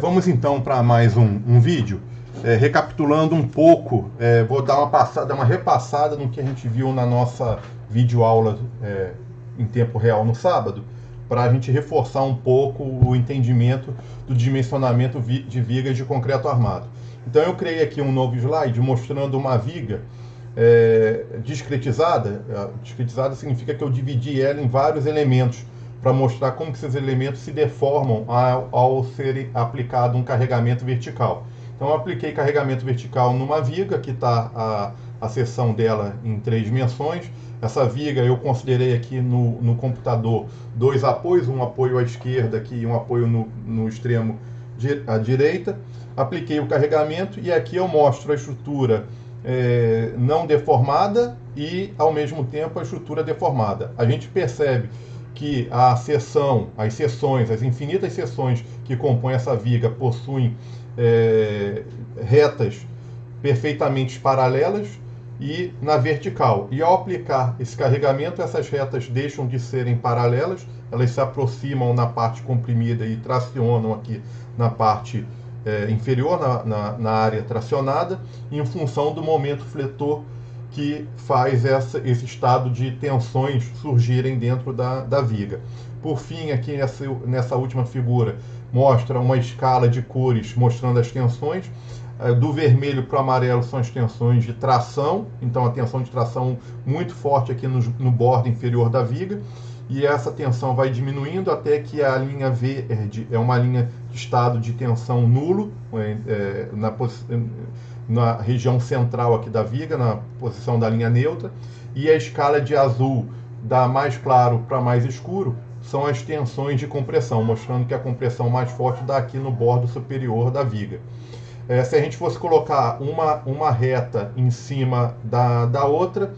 Vamos então para mais um vídeo. Recapitulando um pouco, vou dar uma repassada no que a gente viu na nossa videoaula em tempo real no sábado, para a gente reforçar um pouco o entendimento do dimensionamento de vigas de concreto armado. Então eu criei aqui um novo slide mostrando uma viga discretizada. Discretizada significa que eu dividi ela em vários elementos, para mostrar como que esses elementos se deformam ao ser aplicado um carregamento vertical. Então eu apliquei carregamento vertical numa viga, que está a seção dela em 3 dimensões. Essa viga eu considerei aqui no computador 2 apoios, um apoio à esquerda aqui e um apoio no extremo à direita. Apliquei o carregamento e aqui eu mostro a estrutura não deformada e, ao mesmo tempo, a estrutura deformada. A gente percebe que as infinitas seções que compõem essa viga possuem retas perfeitamente paralelas e na vertical. E ao aplicar esse carregamento, essas retas deixam de serem paralelas, elas se aproximam na parte comprimida e tracionam aqui na parte inferior, na área tracionada, em função do momento fletor que faz esse estado de tensões surgirem dentro da viga. Por fim, aqui nessa última figura, mostra uma escala de cores mostrando as tensões. Do vermelho para o amarelo são as tensões de tração, então a tensão de tração muito forte aqui no bordo inferior da viga, e essa tensão vai diminuindo até que a linha verde é uma linha de estado de tensão nulo, na região central aqui da viga, na posição da linha neutra, e a escala de azul da mais claro para mais escuro são as tensões de compressão, mostrando que a compressão mais forte dá aqui no bordo superior da viga. Se a gente fosse colocar uma reta em cima da outra,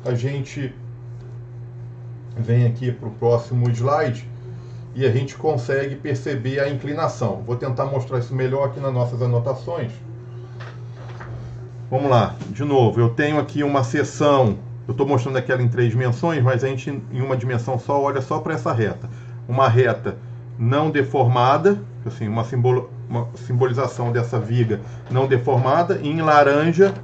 a gente vem aqui para o próximo slide e a gente consegue perceber a inclinação. Vou tentar mostrar isso melhor aqui nas nossas anotações. Vamos lá, de novo, eu tenho aqui uma seção, eu estou mostrando aquela em 3 dimensões, mas a gente em uma dimensão só olha só para essa reta. Uma reta não deformada, assim, uma simbolização dessa viga não deformada, e em laranja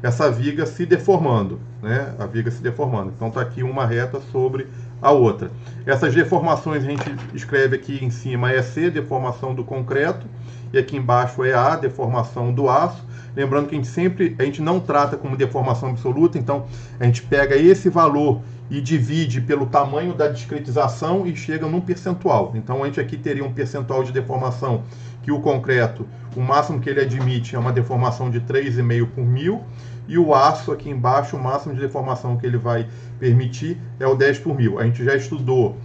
essa viga se deformando, né? A viga se deformando. Então está aqui uma reta sobre a outra. Essas deformações a gente escreve aqui em cima EC, deformação do concreto, e aqui embaixo EA, deformação do aço. Lembrando que a gente não trata como deformação absoluta, então a gente pega esse valor e divide pelo tamanho da discretização e chega num percentual. Então a gente aqui teria um percentual de deformação que o concreto, o máximo que ele admite é uma deformação de 3,5 por 1000, e o aço aqui embaixo, o máximo de deformação que ele vai permitir é o 10 por 1000. A gente já estudou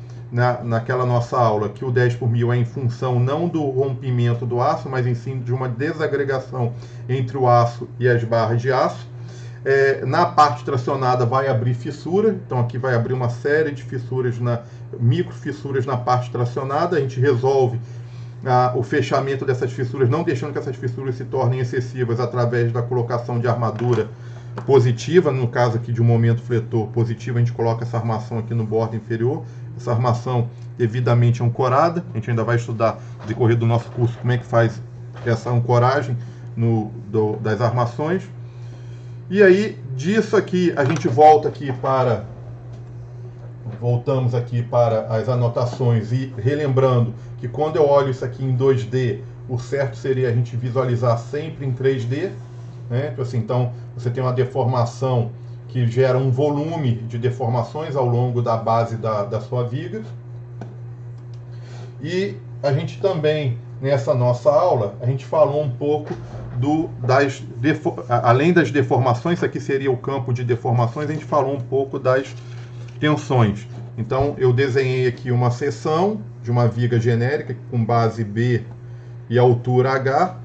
naquela nossa aula que o 10 por 1000 é em função não do rompimento do aço, mas em sim de uma desagregação entre o aço e as barras de aço. Na parte tracionada vai abrir fissura, então aqui vai abrir uma série de fissuras, micro fissuras na parte tracionada. A gente resolve o fechamento dessas fissuras, não deixando que essas fissuras se tornem excessivas através da colocação de armadura positiva. No caso aqui de um momento fletor positivo, a gente coloca essa armação aqui no bordo inferior, essa armação devidamente ancorada. A gente ainda vai estudar no decorrer do nosso curso como é que faz essa ancoragem das armações. E aí, disso aqui, a gente voltamos aqui para as anotações, e relembrando que quando eu olho isso aqui em 2D, o certo seria a gente visualizar sempre em 3D, né? Então, você tem uma deformação que gera um volume de deformações ao longo da base da sua viga. E a gente também, nessa nossa aula, a gente falou um pouco além das deformações, isso aqui seria o campo de deformações, a gente falou um pouco das tensões. Então, eu desenhei aqui uma seção de uma viga genérica com base B e altura H,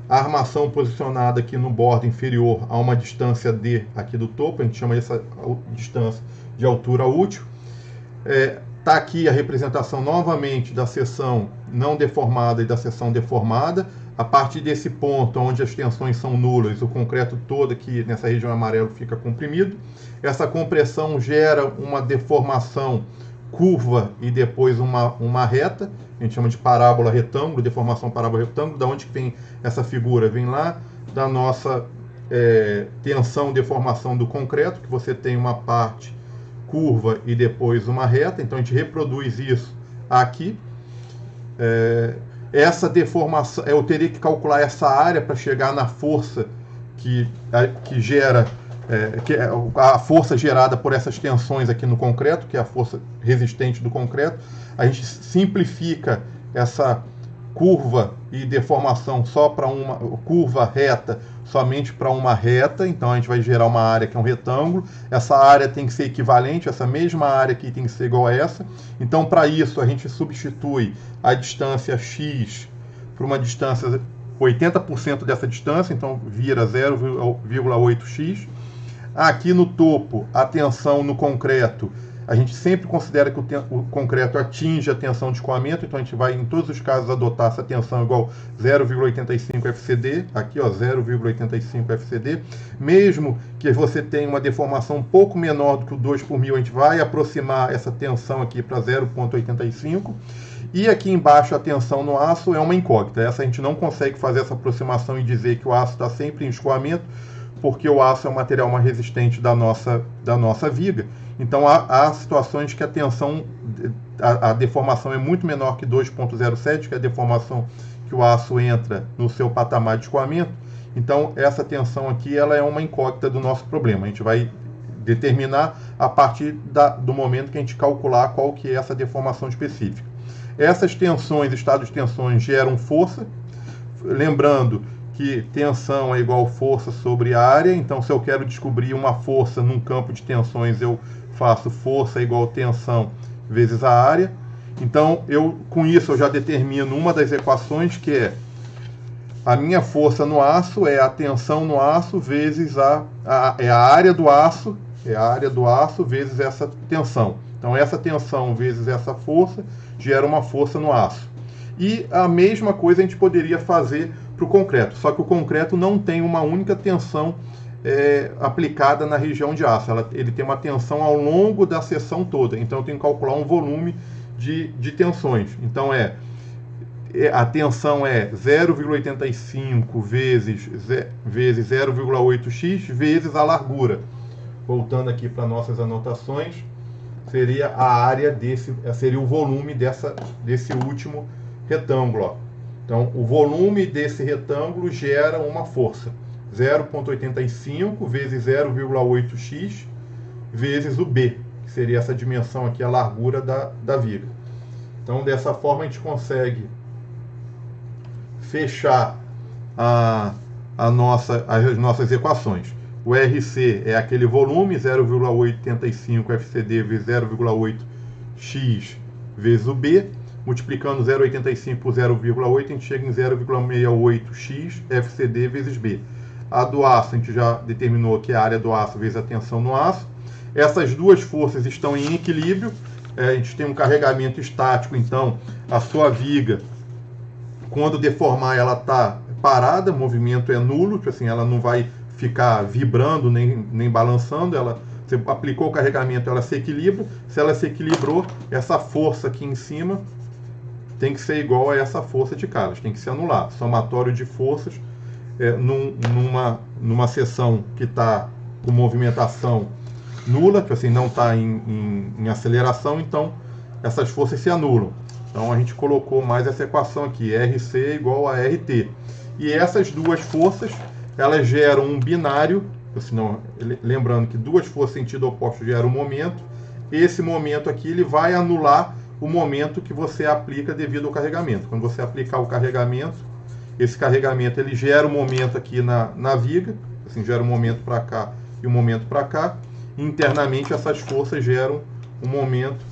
a armação posicionada aqui no bordo inferior a uma distância D aqui do topo, a gente chama essa distância de altura útil. Está aqui a representação novamente da seção não deformada e da seção deformada. A partir desse ponto, onde as tensões são nulas, o concreto todo aqui nessa região amarela fica comprimido. Essa compressão gera uma deformação curva e depois uma reta, a gente chama de parábola retângulo, deformação parábola retângulo. Da onde que vem essa figura? Vem lá da nossa tensão deformação do concreto, que você tem uma parte curva e depois uma reta, então a gente reproduz isso aqui. Essa deformação, eu teria que calcular essa área para chegar na força que gera, a força gerada por essas tensões aqui no concreto, que é a força resistente do concreto. A gente simplifica essa curva e deformação só para uma curva reta, somente para uma reta, então a gente vai gerar uma área que é um retângulo. Essa área tem que ser equivalente, essa mesma área aqui tem que ser igual a essa. Então, para isso, a gente substitui a distância x por uma distância 80% dessa distância, então vira 0,8x. Aqui no topo, a tensão no concreto, a gente sempre considera que o concreto atinge a tensão de escoamento, então a gente vai, em todos os casos, adotar essa tensão igual 0,85 FCD, aqui ó, 0,85 FCD. Mesmo que você tenha uma deformação um pouco menor do que o 2 por mil, a gente vai aproximar essa tensão aqui para 0,85. E aqui embaixo a tensão no aço é uma incógnita, essa a gente não consegue fazer essa aproximação e dizer que o aço está sempre em escoamento, porque o aço é o material mais resistente da nossa viga. Então, há situações que a tensão, a deformação é muito menor que 2,07, que é a deformação que o aço entra no seu patamar de escoamento. Então, essa tensão aqui ela é uma incógnita do nosso problema. A gente vai determinar a partir do momento que a gente calcular qual que é essa deformação específica. Essas tensões, estados de tensões, geram força. Lembrando que tensão é igual força sobre área, então se eu quero descobrir uma força num campo de tensões, eu faço força igual tensão vezes a área. Então, com isso eu já determino uma das equações, que é a minha força no aço é a tensão no aço vezes a área do aço, vezes essa tensão. Então, essa tensão vezes essa força gera uma força no aço. E a mesma coisa a gente poderia fazer para o concreto, só que o concreto não tem uma única tensão aplicada na região de aço, ele tem uma tensão ao longo da seção toda, então eu tenho que calcular um volume de tensões. Então a tensão é 0,85 vezes 0,8x vezes a largura. Voltando aqui para nossas anotações, seria a área seria o volume desse último retângulo, ó. Então, o volume desse retângulo gera uma força, 0,85 vezes 0,8x vezes o B, que seria essa dimensão aqui, a largura da viga. Então, dessa forma, a gente consegue fechar as nossas equações. O RC é aquele volume, 0,85 FCD vezes 0,8x vezes o B. Multiplicando 0,85 por 0,8, a gente chega em 0,68x FCD vezes B. A do aço, a gente já determinou que é a área do aço vezes a tensão no aço. Essas duas forças estão em equilíbrio. A gente tem um carregamento estático, então a sua viga, quando deformar, ela está parada, o movimento é nulo, assim, ela não vai ficar vibrando nem balançando, você aplicou o carregamento, ela se equilibra. Se ela se equilibrou, essa força aqui em cima tem que ser igual a essa força de cá, tem que se anular. Somatório de forças numa seção que está com movimentação nula, que assim, não está em aceleração, então essas forças se anulam. Então a gente colocou mais essa equação aqui, RC igual a RT. E essas duas forças, elas geram um binário, senão, lembrando que duas forças em sentido oposto geram um momento. Esse momento aqui ele vai anular o momento que você aplica devido ao carregamento. Quando você aplicar o carregamento, esse carregamento ele gera um momento aqui na viga, assim, gera um momento para cá e um momento para cá. Internamente essas forças geram um momento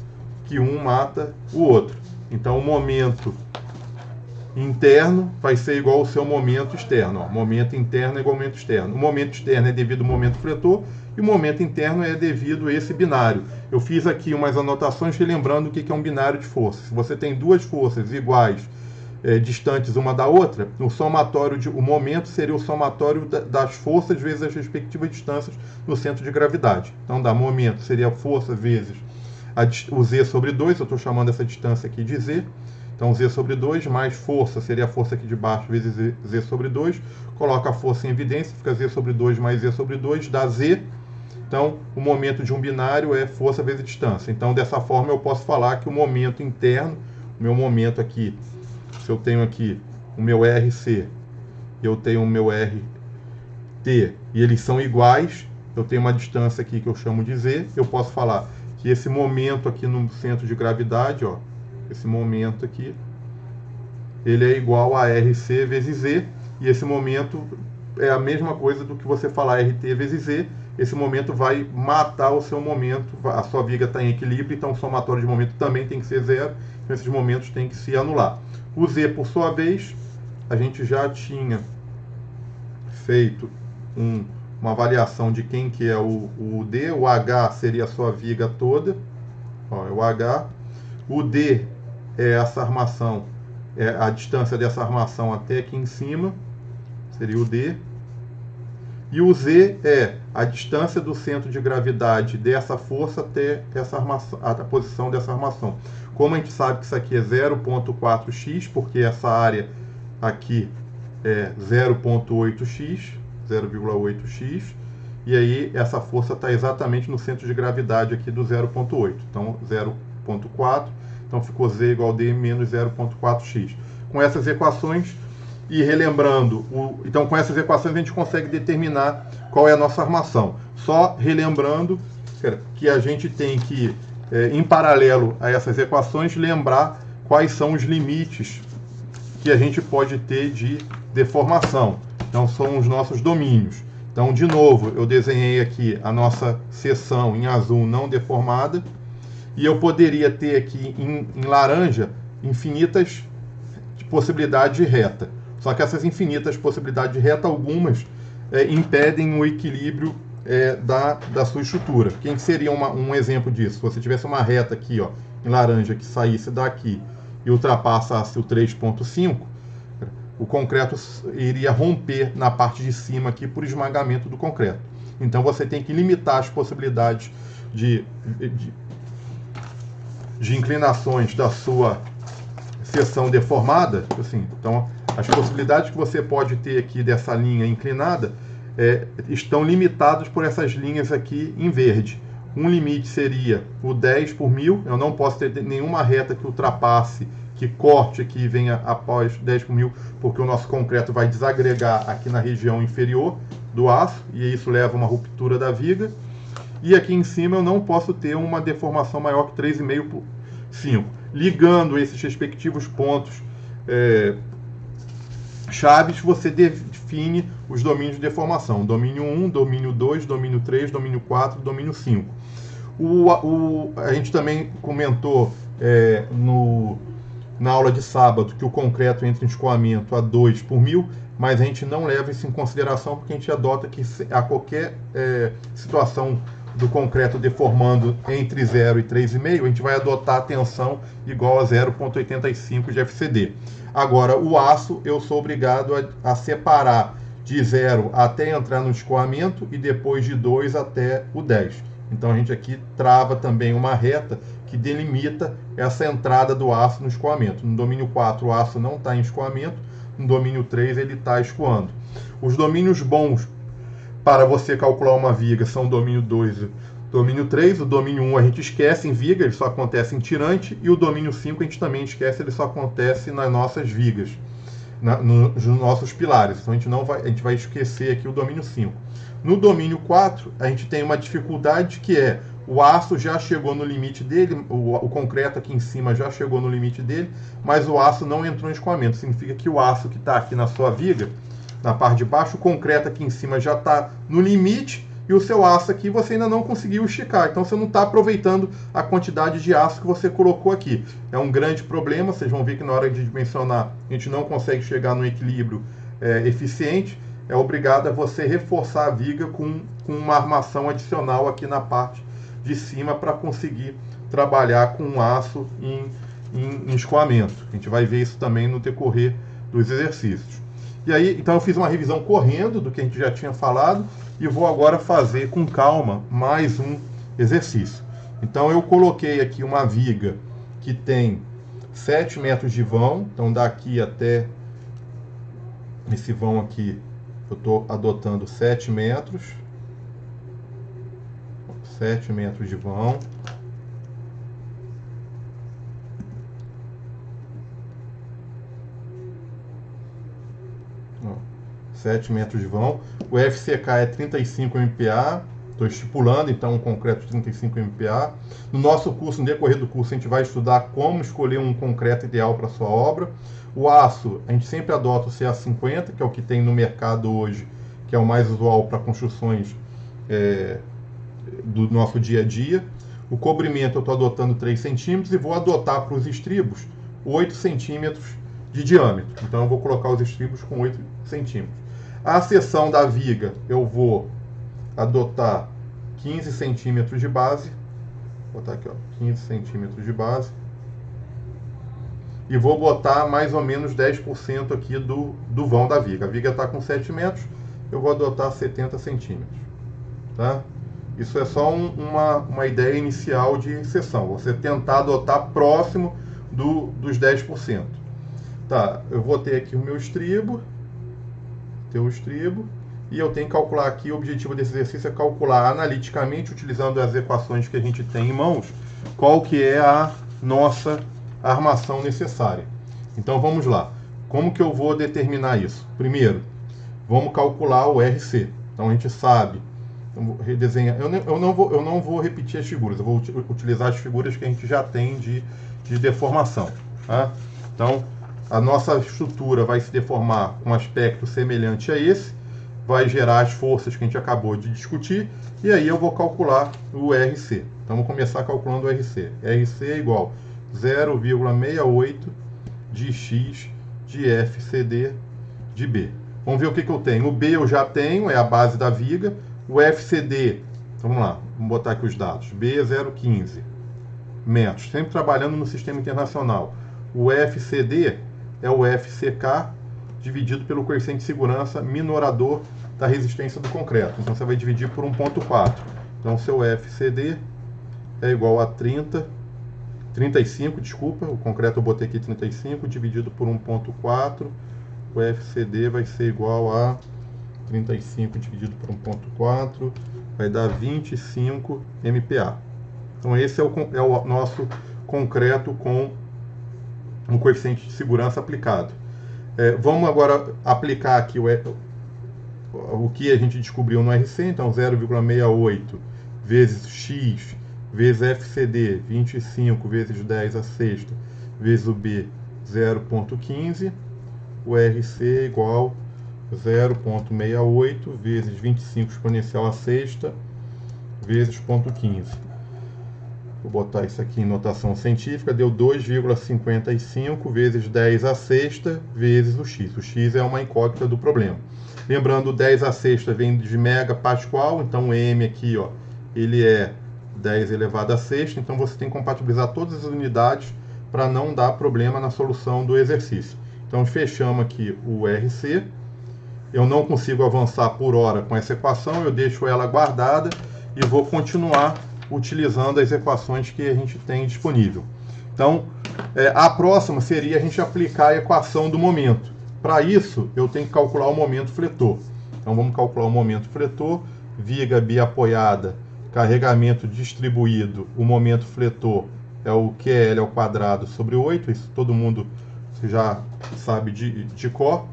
que um mata o outro. Então o momento interno vai ser igual ao seu momento externo. Ó. Momento interno é igual ao momento externo. O momento externo é devido ao momento fletor e o momento interno é devido a esse binário. Eu fiz aqui umas anotações relembrando o que é um binário de forças. Se você tem duas forças iguais, distantes uma da outra, o momento seria o somatório das forças vezes as respectivas distâncias no centro de gravidade. Então, momento seria força vezes o Z sobre 2, eu estou chamando essa distância aqui de Z. Então, Z sobre 2 mais força, seria a força aqui de baixo, vezes Z sobre 2. Coloca a força em evidência, fica Z sobre 2 mais Z sobre 2, dá Z. Então, o momento de um binário é força vezes distância. Então, dessa forma, eu posso falar que o momento interno, o meu momento aqui, se eu tenho aqui o meu RC, eu tenho o meu RT, e eles são iguais, eu tenho uma distância aqui que eu chamo de Z, eu posso falar que esse momento aqui no centro de gravidade, ó, esse momento aqui, ele é igual a RC vezes Z, e esse momento é a mesma coisa do que você falar RT vezes Z. Esse momento vai matar o seu momento, a sua viga está em equilíbrio, então o somatório de momento também tem que ser zero, então esses momentos têm que se anular. O Z, por sua vez, a gente já tinha feito uma avaliação de quem que é o D, o H seria a sua viga toda, ó, é o H, o D é essa armação, é a distância dessa armação até aqui em cima, seria o D, e o Z é a distância do centro de gravidade dessa força até essa armação, a posição dessa armação. Como a gente sabe que isso aqui é 0,4x, porque essa área aqui é 0,8x, 0,8x, e aí essa força está exatamente no centro de gravidade aqui do 0,8. Então, 0,4, então ficou Z igual a D menos 0,4x. Com essas equações, e relembrando, então com essas equações a gente consegue determinar qual é a nossa armação. Só relembrando que a gente tem que, em paralelo a essas equações, lembrar quais são os limites que a gente pode ter de deformação. Então são os nossos domínios. Então, de novo, eu desenhei aqui a nossa seção em azul não deformada, e eu poderia ter aqui em laranja infinitas possibilidades de reta. Só que essas infinitas possibilidades de reta, algumas impedem o equilíbrio da sua estrutura. Quem seria um exemplo disso? Se você tivesse uma reta aqui, ó, em laranja, que saísse daqui e ultrapassasse o 3,5, o concreto iria romper na parte de cima aqui por esmagamento do concreto. Então você tem que limitar as possibilidades de inclinações da sua seção deformada, assim. Então, as possibilidades que você pode ter aqui dessa linha inclinada estão limitadas por essas linhas aqui em verde. Um limite seria o 10 por 1000, eu não posso ter nenhuma reta que ultrapasse, que corte aqui e venha após 10 por 1000, porque o nosso concreto vai desagregar aqui na região inferior do aço, e isso leva a uma ruptura da viga. E aqui em cima eu não posso ter uma deformação maior que 3,5 por 5. Ligando esses respectivos pontos chaves, você define os domínios de deformação. Domínio 1, domínio 2, domínio 3, domínio 4, domínio 5. A gente também comentou na aula de sábado que o concreto entra em escoamento a 2 por 1000, mas a gente não leva isso em consideração porque a gente adota que a qualquer situação do concreto deformando entre 0 e 3,5, a gente vai adotar a tensão igual a 0,85 de FCD. Agora, o aço, eu sou obrigado a separar de 0 até entrar no escoamento e depois de 2 até o 10. Então, a gente aqui trava também uma reta que delimita essa entrada do aço no escoamento. No domínio 4, o aço não está em escoamento, no domínio 3, ele está escoando. Os domínios bons para você calcular uma viga são o domínio 2 e domínio 3. O domínio 1 a gente esquece em viga, ele só acontece em tirante. E o domínio 5 a gente também esquece, ele só acontece nas nossas vigas, nos nossos pilares. Então a gente vai esquecer aqui o domínio 5. No domínio 4, a gente tem uma dificuldade que é o aço já chegou no limite dele, o concreto aqui em cima já chegou no limite dele, mas o aço não entrou em escoamento. Significa que o aço que está aqui na sua viga, na parte de baixo, o concreto aqui em cima já está no limite e o seu aço aqui você ainda não conseguiu esticar. Então você não está aproveitando a quantidade de aço que você colocou aqui. É um grande problema, vocês vão ver que na hora de dimensionar a gente não consegue chegar no equilíbrio eficiente. É obrigado a você reforçar a viga com uma armação adicional aqui na parte de cima para conseguir trabalhar com aço em escoamento. A gente vai ver isso também no decorrer dos exercícios. E aí, então eu fiz uma revisão correndo do que a gente já tinha falado e vou agora fazer com calma mais um exercício. Então eu coloquei aqui uma viga que tem 7 metros de vão, então daqui até esse vão aqui eu estou adotando 7 metros. 7 metros de vão. Ó, 7 metros de vão. O FCK é 35 MPa. Estou estipulando, então, um concreto de 35 MPa. No nosso curso, no decorrer do curso, a gente vai estudar como escolher um concreto ideal para a sua obra. O aço, a gente sempre adota o CA50, que é o que tem no mercado hoje, que é o mais usual para construções do nosso dia a dia. O cobrimento eu estou adotando 3 centímetros e vou adotar para os estribos 8 centímetros de diâmetro. Então eu vou colocar os estribos com 8 centímetros. A seção da viga eu vou adotar 15 centímetros de base. Vou botar aqui, ó, 15 centímetros de base. E vou botar mais ou menos 10% aqui do vão da viga. A viga está com 7 metros, eu vou adotar 70 centímetros. Tá? Isso é só uma ideia inicial de seção. Você tentar adotar próximo dos 10%. Tá, eu vou ter aqui o meu estribo. E eu tenho que calcular aqui, o objetivo desse exercício é calcular analiticamente, utilizando as equações que a gente tem em mãos, qual que é a nossa armação necessária. Então vamos lá. Como que eu vou determinar isso? Primeiro, vamos calcular o RC. Então a gente sabe, eu vou redesenhar, eu não vou repetir as figuras, eu vou utilizar as figuras que a gente já tem de deformação. Tá? Então a nossa estrutura vai se deformar com um aspecto semelhante a esse, vai gerar as forças que a gente acabou de discutir, e aí eu vou calcular o RC. Então vamos começar calculando o RC. RC é igual 0,68 de X de FCD de B. Vamos ver o que eu tenho. O B eu já tenho, é a base da viga. O FCD, então vamos lá, vamos botar aqui os dados. B é 0,15 metros, sempre trabalhando no sistema internacional. O FCD é o FCK dividido pelo coeficiente de segurança minorador da resistência do concreto. Então você vai dividir por 1,4. Então seu FCD é igual a 35, desculpa, o concreto eu botei aqui 35, dividido por 1,4, o FCD vai ser igual a 35 dividido por 1,4, vai dar 25 MPa. Então esse é o nosso concreto com um coeficiente de segurança aplicado. Vamos agora aplicar aqui o que a gente descobriu no RC, então 0,68 vezes X vezes FCD, 25 vezes 10 a sexta, vezes o B, 0,15, o RC é igual a 0,68 vezes 25 exponencial a sexta, vezes 0,15. Vou botar isso aqui em notação científica, deu 2,55 vezes 10 a sexta, vezes o X. O X é uma incógnita do problema. Lembrando, 10 a sexta vem de megapascal, então o M aqui, ó, ele é 10 elevado a sexta, então você tem que compatibilizar todas as unidades para não dar problema na solução do exercício. Então fechamos aqui o RC, eu não consigo avançar por hora com essa equação, eu deixo ela guardada e vou continuar utilizando as equações que a gente tem disponível. Então, a próxima seria a gente aplicar a equação do momento. Para isso, eu tenho que calcular o momento fletor. Então vamos calcular o momento fletor, viga biapoiada, carregamento distribuído, o momento fletor é o QL ao quadrado sobre 8, isso todo mundo já sabe de cor.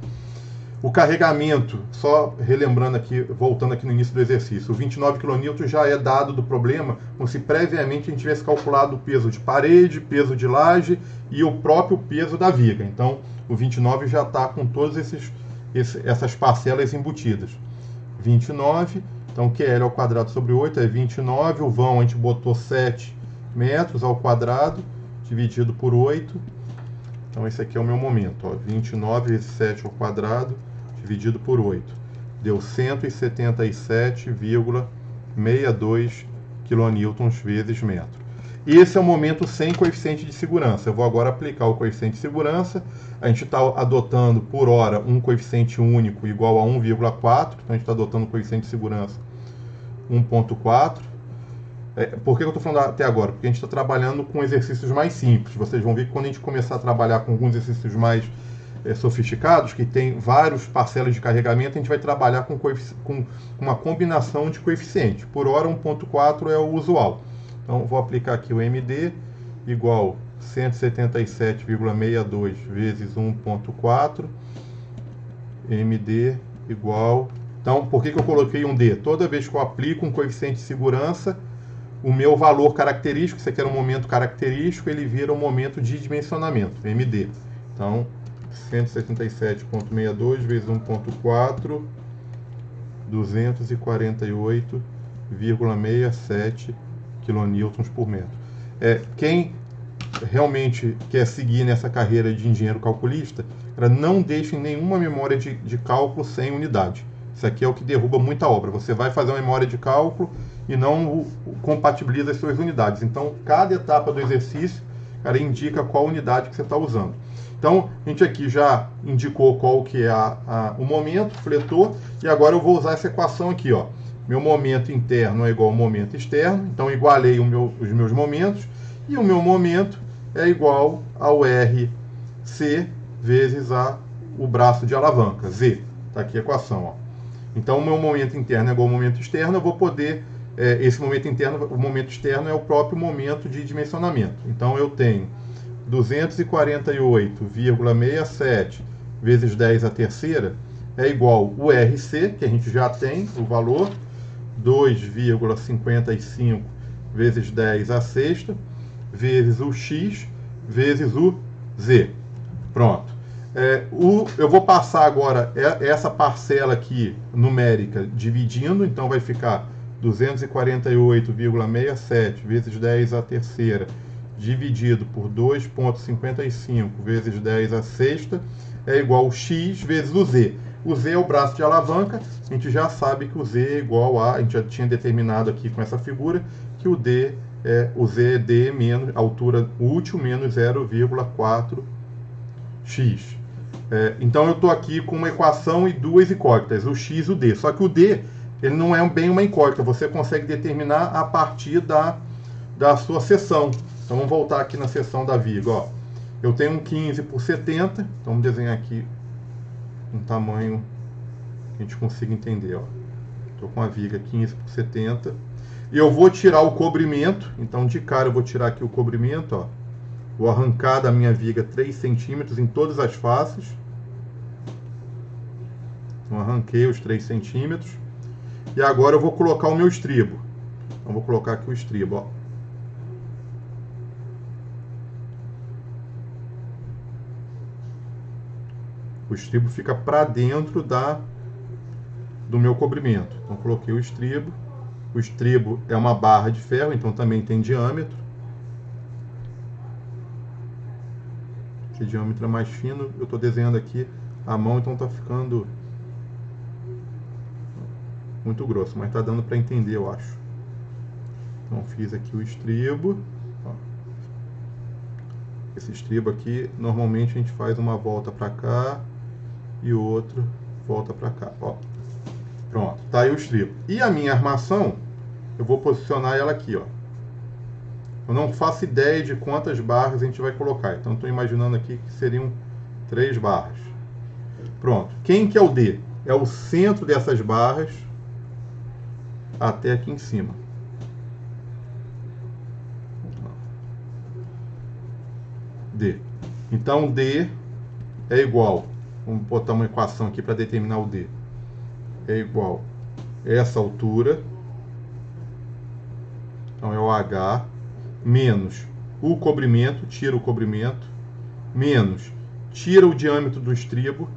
O carregamento, só relembrando aqui, voltando aqui no início do exercício, o 29 kN já é dado do problema, como se previamente a gente tivesse calculado o peso de parede, peso de laje e o próprio peso da viga. Então, o 29 já está com todas essas parcelas embutidas. 29, então QL ao quadrado sobre 8 é 29, o vão a gente botou 7 metros ao quadrado, dividido por 8. Então esse aqui é o meu momento, ó, 29 vezes 7 ao quadrado, dividido por 8. Deu 177,62 kN vezes metro. Esse é o momento sem coeficiente de segurança. Eu vou agora aplicar o coeficiente de segurança. A gente está adotando por hora um coeficiente único igual a 1,4. Então a gente está adotando o coeficiente de segurança 1,4. Por que eu estou falando até agora? Porque a gente está trabalhando com exercícios mais simples. Vocês vão ver que quando a gente começar a trabalhar com alguns exercícios mais sofisticados, que tem vários parcelas de carregamento, a gente vai trabalhar com uma combinação de coeficientes. Por hora, 1.4 é o usual. Então, vou aplicar aqui o MD igual 177,62 vezes 1.4. MD igual... Então, por que eu coloquei um D? Toda vez que eu aplico um coeficiente de segurança, o meu valor característico, isso aqui era um momento característico, ele vira um momento de dimensionamento, MD. Então, 177,62 vezes 1.4, 248,67 kN por metro. Quem realmente quer seguir nessa carreira de engenheiro calculista, não deixe nenhuma memória de cálculo sem unidade. Isso aqui é o que derruba muita obra. Você vai fazer uma memória de cálculo e não compatibiliza as suas unidades. Então, cada etapa do exercício, indica qual unidade que você está usando. Então, a gente aqui já indicou qual que é o momento, fletou, e agora eu vou usar essa equação aqui, ó. Meu momento interno é igual ao momento externo, então igualei os meus momentos, e o meu momento é igual ao RC vezes o braço de alavanca, Z. Está aqui a equação, ó. Então, o meu momento interno é igual ao momento externo, eu vou poder... esse momento interno, o momento externo é o próprio momento de dimensionamento. Então, eu tenho 248,67 vezes 10 à terceira é igual o RC, que a gente já tem o valor, 2,55 vezes 10 à sexta, vezes o X, vezes o Z. Pronto. Eu vou passar agora essa parcela aqui numérica dividindo, então vai ficar 248,67 vezes 10 à terceira dividido por 2,55 vezes 10 à sexta é igual a x vezes o z. O z é o braço de alavanca, a gente já sabe que o z é igual a gente já tinha determinado aqui com essa figura, que o z é d menos, altura útil menos 0,4x. Então eu estou aqui com uma equação e duas incógnitas, o x e o d. Só que o d ele não é bem uma incógnita, você consegue determinar a partir da sua seção. Então vamos voltar aqui na seção da viga. Ó. Eu tenho um 15 por 70, então vamos desenhar aqui um tamanho que a gente consiga entender. Estou com a viga 15 por 70. E eu vou tirar o cobrimento, então de cara eu vou tirar aqui o cobrimento. Ó. Vou arrancar da minha viga 3 centímetros em todas as faces. Então arranquei os 3 centímetros. E agora eu vou colocar o meu estribo. Então vou colocar aqui o estribo. Ó. O estribo fica para dentro do meu cobrimento. Então coloquei o estribo. O estribo é uma barra de ferro, então também tem diâmetro. Esse diâmetro é mais fino. Eu estou desenhando aqui à mão, então está ficando muito grosso, mas está dando para entender, eu acho. Então fiz aqui o estribo. Ó. Esse estribo aqui, normalmente a gente faz uma volta para cá e outro volta para cá. Ó. Pronto, tá aí o estribo. E a minha armação, eu vou posicionar ela aqui, ó. Eu não faço ideia de quantas barras a gente vai colocar, então estou imaginando aqui que seriam 3 barras. Pronto. Quem que é o D? É o centro dessas barras até aqui em cima. D. Então, D é igual, vamos botar uma equação aqui para determinar o D. É igual a essa altura, então é o H, menos o cobrimento, tira o cobrimento, menos, tira o diâmetro do estribo.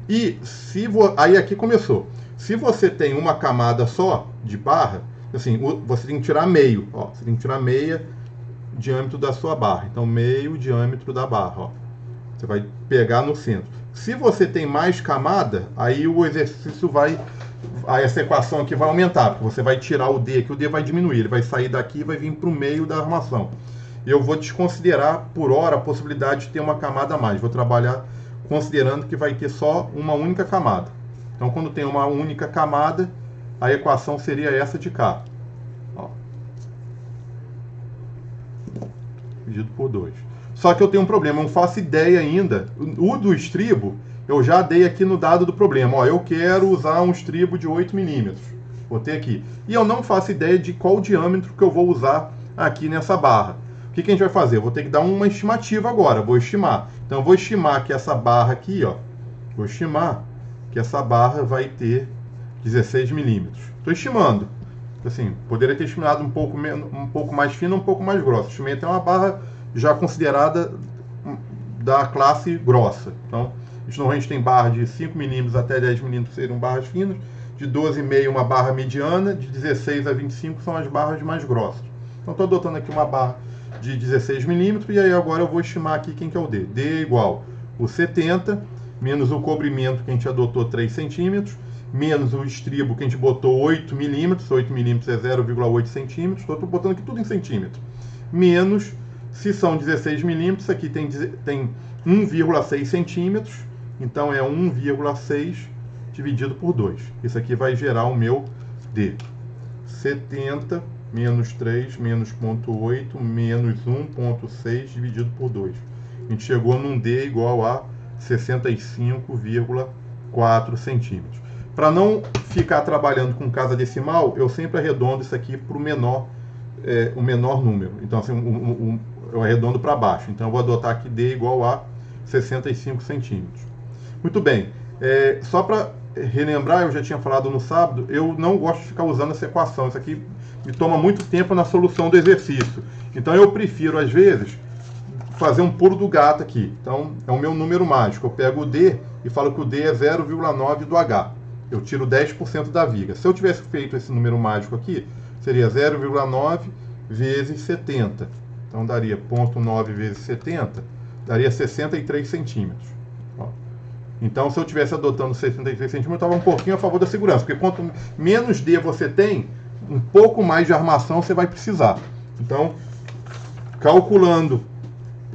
E aí aqui começou. Se você tem uma camada só de barra, assim, você tem que tirar meio, ó, você tem que tirar meia diâmetro da sua barra. Então, meio diâmetro da barra, ó. Você vai pegar no centro. Se você tem mais camada, aí o exercício aí essa equação aqui vai aumentar, porque você vai tirar o D aqui, o D vai diminuir, ele vai sair daqui e vai vir para o meio da armação. Eu vou desconsiderar por hora a possibilidade de ter uma camada a mais. Vou trabalhar considerando que vai ter só uma única camada. Então, quando tem uma única camada, a equação seria essa de cá. dividido por 2. Só que eu tenho um problema, eu não faço ideia ainda. O do estribo, eu já dei aqui no dado do problema. Ó, eu quero usar um estribo de 8 milímetros. Botei aqui. E eu não faço ideia de qual diâmetro que eu vou usar aqui nessa barra. O que a gente vai fazer? Eu vou ter que dar uma estimativa agora. Vou estimar. Então eu vou estimar que essa barra aqui, ó. Vou estimar que essa barra vai ter 16 milímetros. Estou estimando. Assim, poderia ter estimado um pouco mais fina, um pouco mais grossa. Estimei até uma barra já considerada da classe grossa. Então, a gente tem barra de 5 milímetros até 10 milímetros seriam barras finas, de 12,5 uma barra mediana, de 16 a 25 são as barras mais grossas. Então, estou adotando aqui uma barra de 16 milímetros, e aí agora eu vou estimar aqui quem que é o D. D é igual o 70, menos o cobrimento que a gente adotou 3 centímetros, menos o estribo que a gente botou 8 milímetros, 8 milímetros é 0,8 centímetros, estou botando aqui tudo em centímetros, menos, se são 16 milímetros, aqui tem 1,6 centímetros, então é 1,6 dividido por 2. Isso aqui vai gerar o meu D. 70 menos 3 menos 0,8 menos 1,6 dividido por 2. A gente chegou num D igual a 65,4 centímetros. Para não ficar trabalhando com casa decimal, eu sempre arredondo isso aqui para o menor número. Então, assim, eu arredondo para baixo. Então, eu vou adotar aqui D igual a 65 centímetros. Muito bem. Só para relembrar, eu já tinha falado no sábado, eu não gosto de ficar usando essa equação. Isso aqui me toma muito tempo na solução do exercício. Então, eu prefiro, às vezes, fazer um pulo do gato aqui. Então, é o meu número mágico. Eu pego o D e falo que o D é 0,9 do H. Eu tiro 10% da viga. Se eu tivesse feito esse número mágico aqui, seria 0,9 vezes 70. Então, daria 0,9 vezes 70, daria 63 centímetros. Ó. Então, se eu estivesse adotando 63 centímetros, eu estava um pouquinho a favor da segurança. Porque quanto menos D você tem, um pouco mais de armação você vai precisar. Então, calculando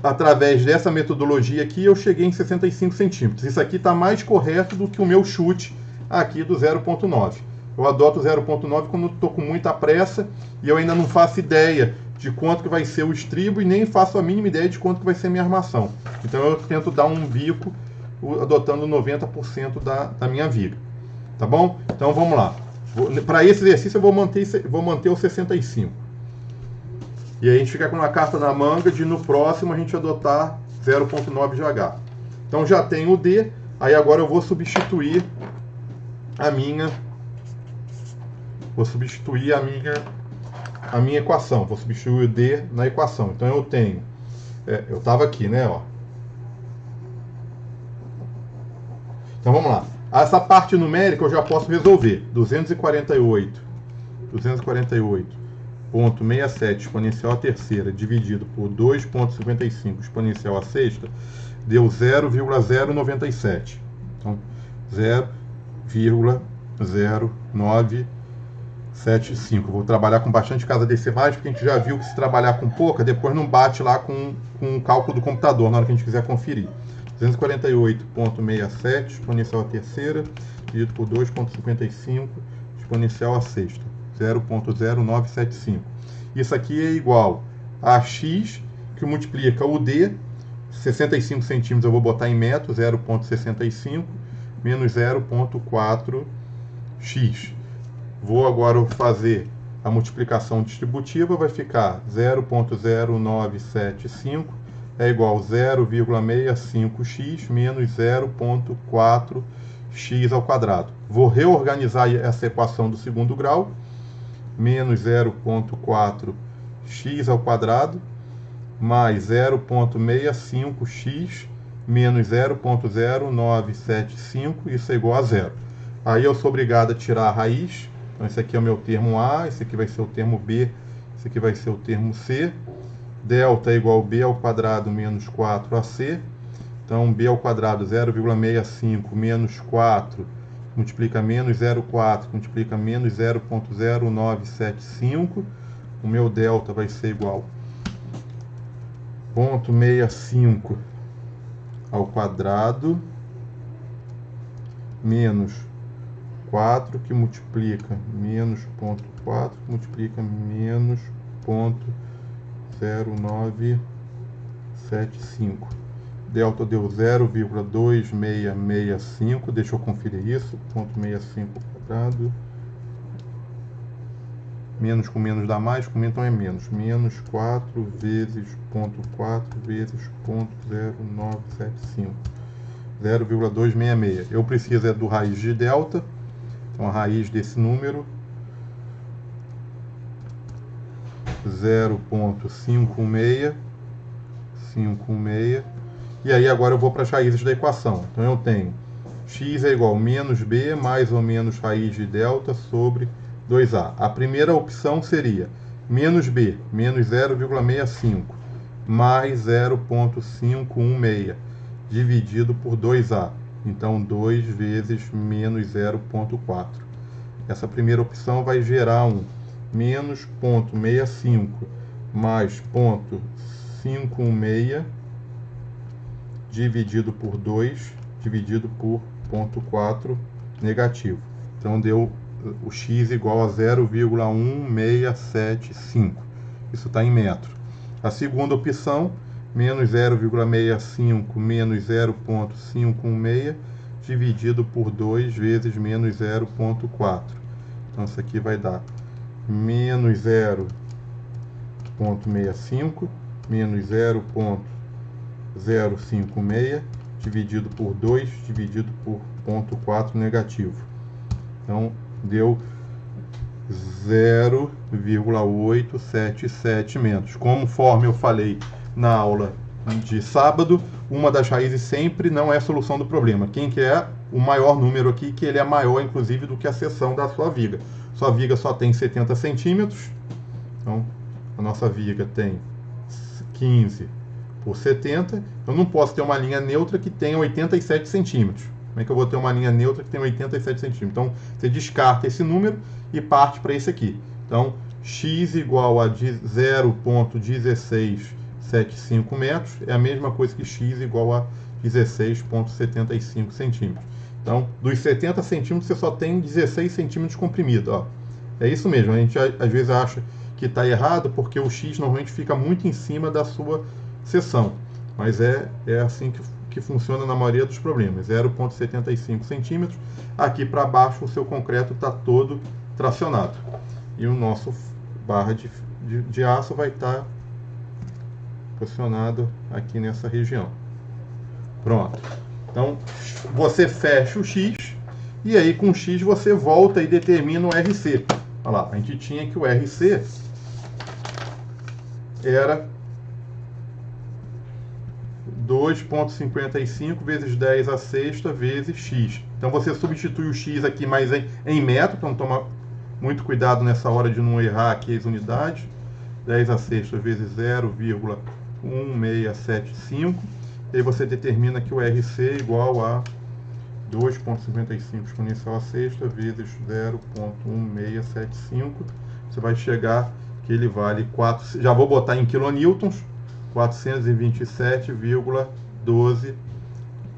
através dessa metodologia aqui, eu cheguei em 65 centímetros. Isso aqui está mais correto do que o meu chute aqui do 0,9. Eu adoto 0,9 quando estou com muita pressa e eu ainda não faço ideia de quanto que vai ser o estribo e nem faço a mínima ideia de quanto que vai ser a minha armação. Então eu tento dar um bico adotando 90% da minha viga. Tá bom? Então vamos lá. Para esse exercício eu vou manter o 65. E aí a gente fica com uma carta na manga de no próximo a gente adotar 0,9 GH. Então já tem o D, aí agora eu vou substituir a minha equação. Vou substituir o D na equação. Então eu tenho, eu estava aqui, né? Ó. Então vamos lá. Essa parte numérica eu já posso resolver. 248,67 exponencial à terceira dividido por 2,55 exponencial à sexta deu 0,097. Então 0,0975. Vou trabalhar com bastante casa decimais, porque a gente já viu que se trabalhar com pouca, depois não bate lá com o cálculo do computador, na hora que a gente quiser conferir. 248,67 exponencial à terceira, dividido por 2,55 exponencial à sexta, 0,0975. Isso aqui é igual a x, que multiplica o d, 65 centímetros eu vou botar em metros, 0,65, menos 0,4x. Vou agora fazer a multiplicação distributiva, vai ficar 0,0975 é igual a 0,65x menos 0,4x ao quadrado. Vou reorganizar essa equação do segundo grau, menos 0,4x ao quadrado, mais 0,65x menos 0,0975, isso é igual a zero. Aí eu sou obrigado a tirar a raiz. Então esse aqui é o meu termo A, esse aqui vai ser o termo B, esse aqui vai ser o termo C. Delta é igual a B ao quadrado menos 4AC. Então B ao quadrado 0,65 menos 4 multiplica menos 0,4 multiplica menos 0,0975. O meu delta vai ser igual a 0,65 ao quadrado menos 4 que multiplica menos 0,4 que multiplica menos 0,0975. 75. Delta deu 0,2665. Deixa eu conferir isso. Ponto 65 quadrado. Menos com menos dá mais, com então é menos. Menos 4 vezes ponto 4 vezes ponto 0975. 0,266. Eu preciso é do raiz de delta. Então a raiz desse número 0,516. E aí agora eu vou para as raízes da equação. Então eu tenho x é igual a menos b mais ou menos raiz de delta sobre 2a. A primeira opção seria menos b, menos 0,65, mais 0,516, dividido por 2a. Então 2 vezes menos 0,4. Essa primeira opção vai gerar um menos 0,65 mais 0,516 dividido por 2, dividido por 0,4 negativo. Então deu o x igual a 0,1675. Isso está em metro. A segunda opção, menos 0,65 menos 0,516 dividido por 2 vezes menos 0,4. Então isso aqui vai dar menos 0,65 menos 0,056 dividido por 2 dividido por 0,4 negativo. Então deu 0,877 metros. Conforme eu falei na aula de sábado, uma das raízes sempre não é a solução do problema. Quem quer o maior número aqui, que ele é maior inclusive do que a seção da sua viga. Sua viga só tem 70 centímetros. Então a nossa viga tem 15 por 70. Eu não posso ter uma linha neutra que tenha 87 centímetros. Como é que eu vou ter uma linha neutra que tem 87 centímetros? Então, você descarta esse número e parte para esse aqui. Então, x igual a 0,1675 metros é a mesma coisa que x igual a 16,75 centímetros. Então, dos 70 centímetros, você só tem 16 centímetros comprimido. Ó. É isso mesmo. A gente às vezes acha que está errado porque o x normalmente fica muito em cima da sua seção. Mas é assim que funciona na maioria dos problemas, 0,75 centímetros. Aqui para baixo o seu concreto está todo tracionado. E o nosso barra de aço vai estar posicionado aqui nessa região. Pronto. Então, você fecha o X, e aí com o X você volta e determina o RC. Olha lá, a gente tinha que o RC era 2,55 vezes 10 a sexta vezes x. Então você substitui o x aqui mais em metro, então toma muito cuidado nessa hora de não errar aqui as unidades. 10 a sexta vezes 0,1675. E aí você determina que o RC é igual a 2,55 exponencial a sexta vezes 0,1675. Você vai chegar que ele vale 4, já vou botar em kilonewtons, 427,12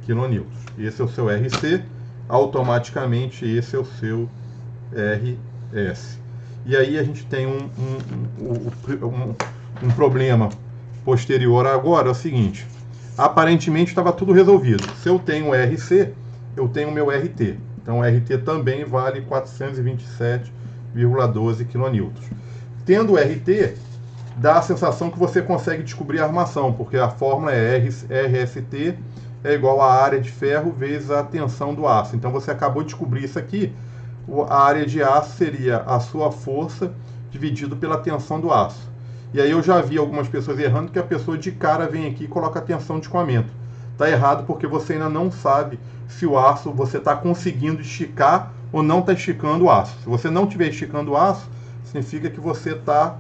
kN. Esse é o seu RC, automaticamente esse é o seu RS. E aí a gente tem um problema posterior agora, é o seguinte, aparentemente estava tudo resolvido. Se eu tenho RC, eu tenho o meu RT. Então o RT também vale 427,12 kN. Tendo o RT, dá a sensação que você consegue descobrir a armação, porque a fórmula é RST é igual a área de ferro vezes a tensão do aço. Então você acabou de descobrir isso aqui. A área de aço seria a sua força dividido pela tensão do aço. E aí eu já vi algumas pessoas errando que a pessoa de cara vem aqui e coloca a tensão de escoamento. Está errado porque você ainda não sabe se o aço você está conseguindo esticar ou não está esticando o aço. Se você não estiver esticando o aço, significa que você está...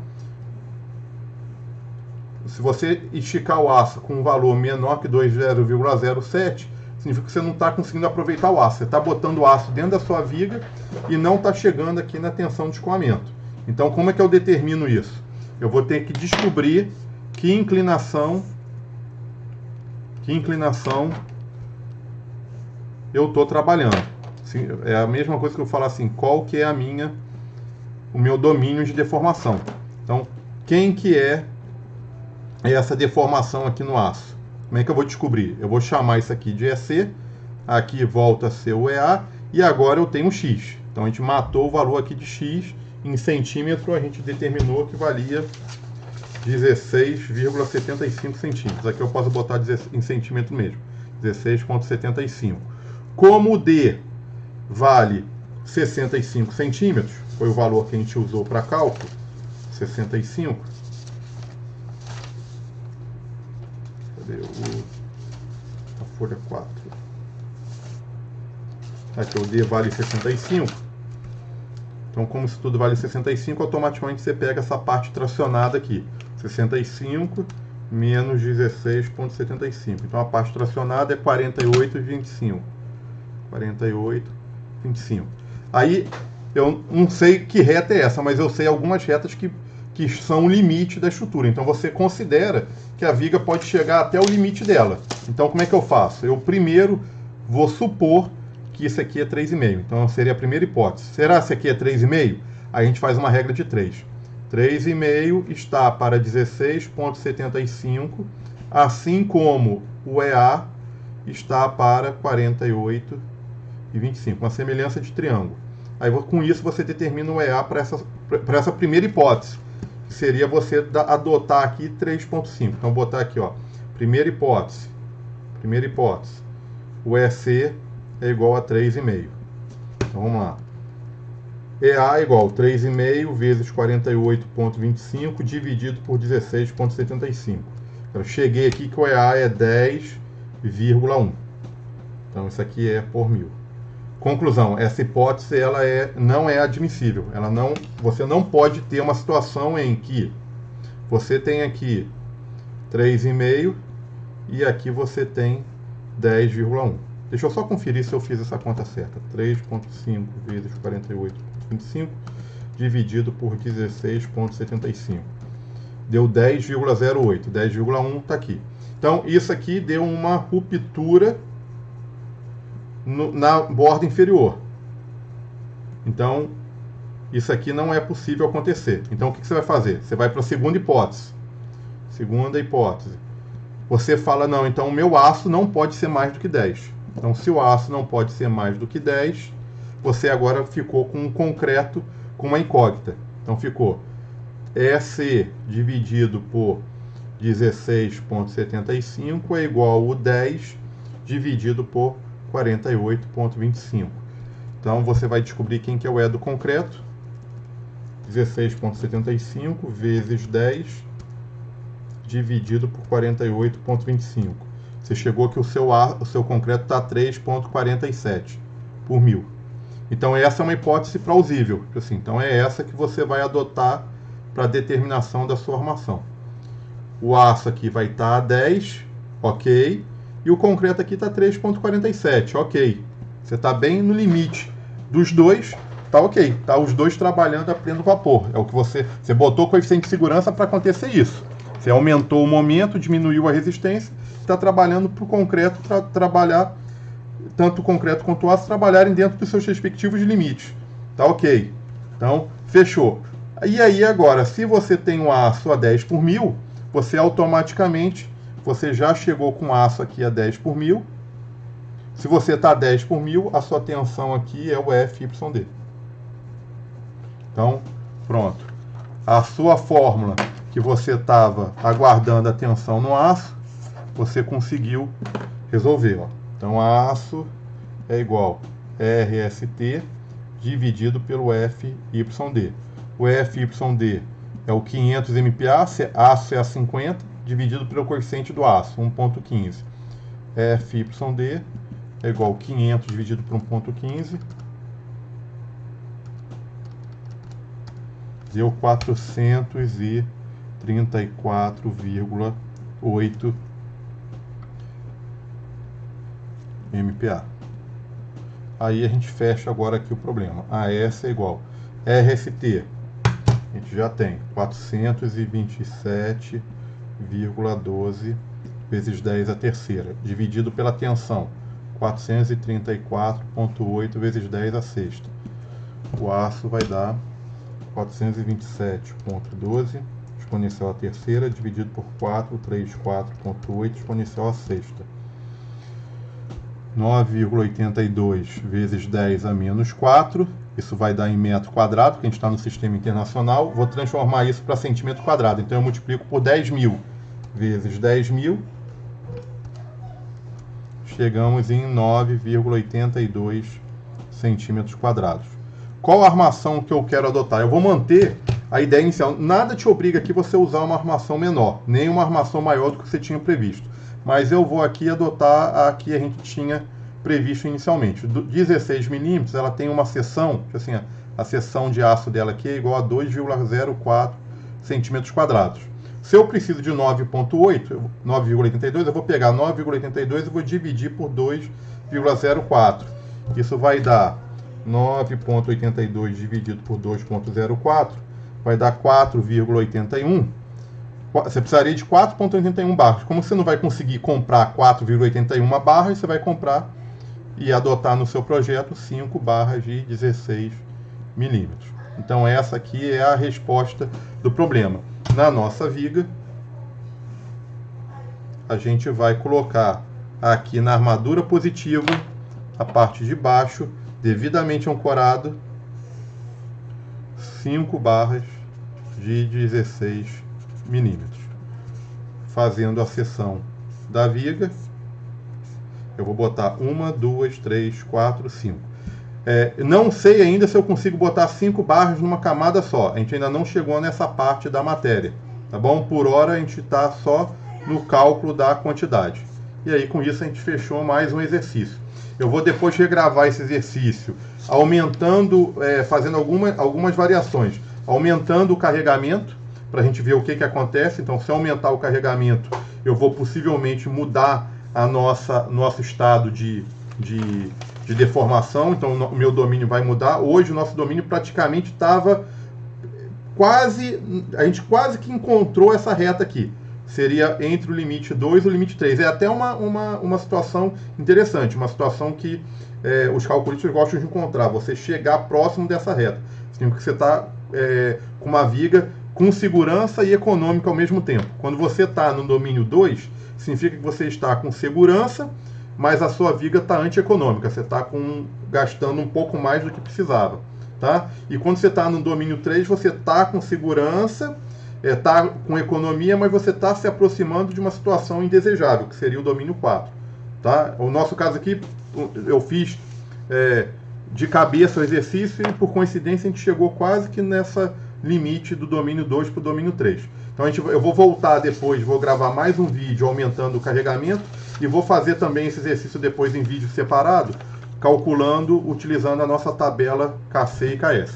Se você esticar o aço com um valor menor que 0,07, significa que você não está conseguindo aproveitar o aço. Você está botando o aço dentro da sua viga e não está chegando aqui na tensão de escoamento. Então, como é que eu determino isso? Eu vou ter que descobrir que inclinação eu estou trabalhando. É a mesma coisa que eu falar assim, qual que é o meu domínio de deformação. Então, quem que é essa deformação aqui no aço. Como é que eu vou descobrir? Eu vou chamar isso aqui de EC, aqui volta a ser o EA, e agora eu tenho X. Então a gente matou o valor aqui de X, em centímetro a gente determinou que valia 16,75 centímetros. Aqui eu posso botar em centímetro mesmo, 16,75. Como o D vale 65 centímetros, foi o valor que a gente usou para cálculo, 65. Cadê a folha 4? Aqui o D vale 65. Então, como isso tudo vale 65, automaticamente você pega essa parte tracionada aqui. 65 menos 16,75. Então, a parte tracionada é 48,25. 48,25. Aí, eu não sei que reta é essa, mas eu sei algumas retas que são o limite da estrutura. Então, você considera que a viga pode chegar até o limite dela. Então, como é que eu faço? Eu primeiro vou supor que isso aqui é 3,5. Então, seria a primeira hipótese. Será que isso aqui é 3,5? Aí a gente faz uma regra de 3. 3,5 está para 16,75, assim como o EA está para 48,25. Uma semelhança de triângulo. Aí, com isso, você determina o EA para essa primeira hipótese, que seria você adotar aqui 3,5. Então, vou botar aqui, ó, primeira hipótese, o EC é igual a 3,5. Então, vamos lá. EA é igual a 3,5 vezes 48,25 dividido por 16,75. Eu cheguei aqui que o EA é 10,1. Então, isso aqui é por 1000. Conclusão, essa hipótese não é admissível. Você não pode ter uma situação em que você tem aqui 3,5 e aqui você tem 10,1. Deixa eu só conferir se eu fiz essa conta certa. 3,5 vezes 48,25 dividido por 16,75. Deu 10,08. 10,1 está aqui. Então, isso aqui deu uma ruptura na borda inferior. Então, isso aqui não é possível acontecer. Então, o que você vai fazer? Você vai para a segunda hipótese. Segunda hipótese. Você fala, não, então o meu aço não pode ser mais do que 10. Então, se o aço não pode ser mais do que 10, você agora ficou com um concreto com uma incógnita. Então, ficou EC dividido por 16,75 é igual a 10 dividido por 48,25. Então, você vai descobrir quem que é o E do concreto. 16,75 vezes 10 dividido por 48,25. Você chegou que o seu concreto está 3,47 por 1000. Então, essa é uma hipótese plausível. Assim, então, é essa que você vai adotar para a determinação da sua armação. O aço aqui vai estar a 10, ok. E o concreto aqui está 3,47, ok. Você está bem no limite dos dois, tá ok. Tá os dois trabalhando a pleno vapor. É o que você botou coeficiente de segurança para acontecer isso. Você aumentou o momento, diminuiu a resistência, está trabalhando para o concreto trabalhar, tanto o concreto quanto o aço trabalharem dentro dos seus respectivos limites. Tá ok. Então, fechou. E aí agora, se você tem o aço a 10 por 1000, você automaticamente, você já chegou com aço aqui a 10 por 1000. Se você está a 10 por 1000, a sua tensão aqui é o FYD. Então, pronto. A sua fórmula que você estava aguardando a tensão no aço, você conseguiu resolver. Ó. Então, aço é igual a RST dividido pelo FYD. O FYD é o 500 MPa, aço é a 50, dividido pelo coeficiente do aço, 1,15. FYD é igual a 500 dividido por 1,15. Deu 434,8 MPa. Aí a gente fecha agora aqui o problema. AS é igual a RST. A gente já tem 427,12 vezes 10 a terceira, dividido pela tensão, 434,8 vezes 10 a sexta. O aço vai dar 427,12, exponencial à terceira dividido por 4, 34,8 exponencial à sexta. 9,82 vezes 10 a menos 4, isso vai dar em metro quadrado, porque a gente está no sistema internacional. Vou transformar isso para centímetro quadrado, então eu multiplico por 10.000 vezes 10.000, chegamos em 9,82 centímetros quadrados. Qual a armação que eu quero adotar? Eu vou manter a ideia inicial. Nada te obriga aqui você usar uma armação menor, nem uma armação maior do que você tinha previsto. Mas eu vou aqui adotar a que a gente tinha previsto inicialmente. 16 milímetros, ela tem uma seção, assim, a seção de aço dela aqui é igual a 2,04 centímetros quadrados. Se eu preciso de 9,82, eu vou pegar 9,82 e vou dividir por 2,04. Isso vai dar 9,82 dividido por 2,04, vai dar 4,81. Você precisaria de 4,81 barras. Como você não vai conseguir comprar 4,81 barras, você vai comprar e adotar no seu projeto 5 barras de 16 milímetros. Então essa aqui é a resposta do problema. Na nossa viga, a gente vai colocar aqui na armadura positiva, a parte de baixo, devidamente ancorado, 5 barras de 16 milímetros. Fazendo a seção da viga, eu vou botar 1, 2, 3, 4, 5. Não sei ainda se eu consigo botar 5 barras numa camada só. A gente ainda não chegou nessa parte da matéria, tá bom? Por hora a gente está só no cálculo da quantidade. E aí com isso a gente fechou mais um exercício. Eu vou depois regravar esse exercício, aumentando, fazendo algumas variações, aumentando o carregamento, para a gente ver o que acontece. Então, se aumentar o carregamento, eu vou possivelmente mudar nosso estado de deformação. Então, o meu domínio vai mudar. Hoje, o nosso domínio praticamente estava a gente quase que encontrou essa reta aqui. Seria entre o limite 2 e o limite 3. É até uma situação interessante, uma situação que os calculistas gostam de encontrar, você chegar próximo dessa reta. Significa que você está com uma viga com segurança e econômica ao mesmo tempo. Quando você está no domínio 2, significa que você está com segurança, mas a sua viga está antieconômica, você está gastando um pouco mais do que precisava. Tá? E quando você está no domínio 3, você está com segurança, está com economia, mas você está se aproximando de uma situação indesejável, que seria o domínio 4. Tá? O nosso caso aqui, eu fiz de cabeça o exercício e, por coincidência, a gente chegou quase que nessa limite do domínio 2 para o domínio 3. Então eu vou voltar depois, vou gravar mais um vídeo aumentando o carregamento e vou fazer também esse exercício depois em vídeo separado, calculando, utilizando a nossa tabela KC e KS.